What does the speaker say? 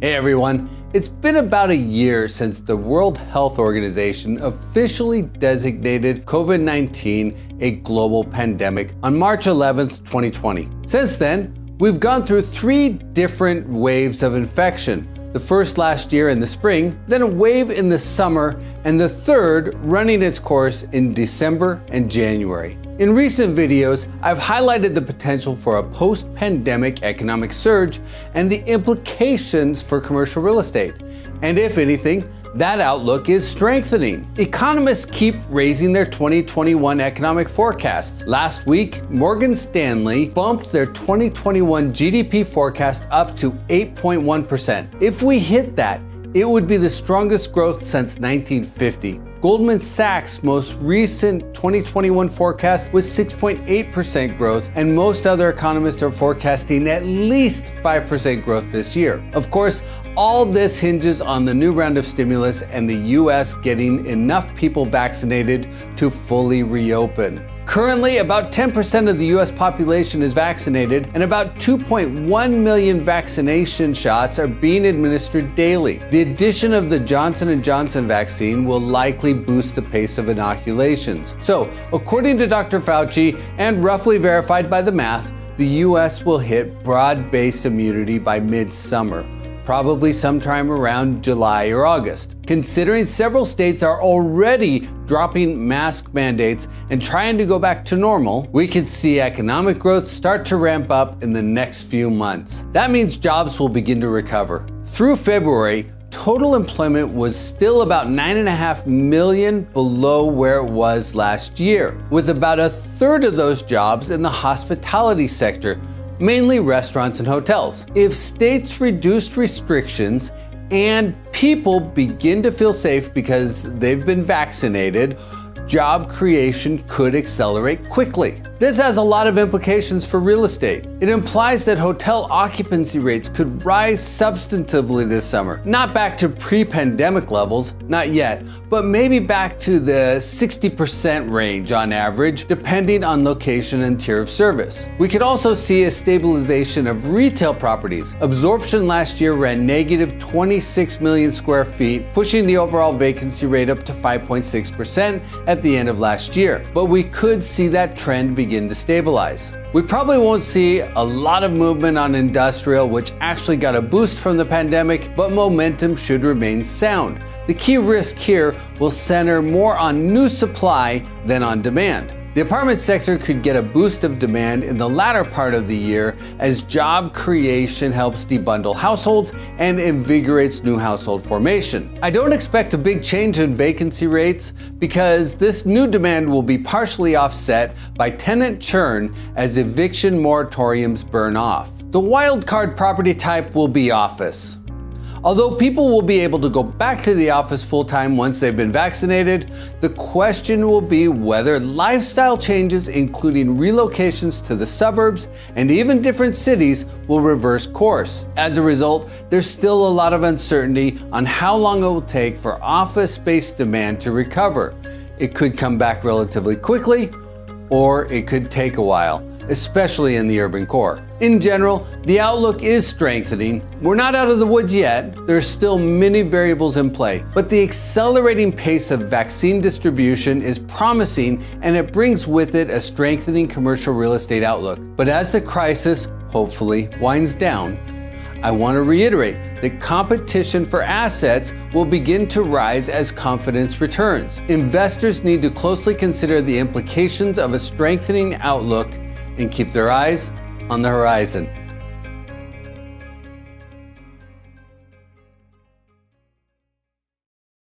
Hey everyone, it's been about a year since the World Health Organization officially designated COVID-19 a global pandemic on March 11th, 2020. Since then, we've gone through 3 different waves of infection. The first last year in the spring, then a wave in the summer, and the third running its course in December and January. In recent videos, I've highlighted the potential for a post-pandemic economic surge and the implications for commercial real estate. And if anything, that outlook is strengthening. Economists keep raising their 2021 economic forecasts. Last week, Morgan Stanley bumped their 2021 GDP forecast up to 8.1%. If we hit that, it would be the strongest growth since 1950. Goldman Sachs' most recent 2021 forecast was 6.8% growth, and most other economists are forecasting at least 5% growth this year. Of course, all this hinges on the new round of stimulus and the US getting enough people vaccinated to fully reopen. Currently, about 10% of the US population is vaccinated, and about 2.1 million vaccination shots are being administered daily. The addition of the Johnson & Johnson vaccine will likely boost the pace of inoculations. So, according to Dr. Fauci, and roughly verified by the math, the US will hit broad-based immunity by mid-summer, probably sometime around July or August. Considering several states are already dropping mask mandates and trying to go back to normal, we could see economic growth start to ramp up in the next few months. That means jobs will begin to recover. Through February, total employment was still about 9.5 million below where it was last year, with about a third of those jobs in the hospitality sector, mainly restaurants and hotels. If states reduced restrictions and people begin to feel safe because they've been vaccinated, job creation could accelerate quickly. This has a lot of implications for real estate. It implies that hotel occupancy rates could rise substantively this summer. Not back to pre-pandemic levels, not yet, but maybe back to the 60% range on average, depending on location and tier of service. We could also see a stabilization of retail properties. Absorption last year ran negative 26 million square feet, pushing the overall vacancy rate up to 5.6% at the end of last year. But we could see that trend begin to stabilize. We probably won't see a lot of movement on industrial, which actually got a boost from the pandemic, but momentum should remain sound. The key risk here will center more on new supply than on demand. The apartment sector could get a boost of demand in the latter part of the year as job creation helps debundle households and invigorates new household formation. I don't expect a big change in vacancy rates because this new demand will be partially offset by tenant churn as eviction moratoriums burn off. The wild card property type will be office. Although people will be able to go back to the office full-time once they've been vaccinated, the question will be whether lifestyle changes, including relocations to the suburbs and even different cities, will reverse course. As a result, there's still a lot of uncertainty on how long it will take for office space demand to recover. It could come back relatively quickly, or it could take a while, especially in the urban core. In general, the outlook is strengthening. We're not out of the woods yet. There are still many variables in play, but the accelerating pace of vaccine distribution is promising, and it brings with it a strengthening commercial real estate outlook. But as the crisis hopefully winds down, I want to reiterate that competition for assets will begin to rise as confidence returns. Investors need to closely consider the implications of a strengthening outlook and keep their eyes on the horizon.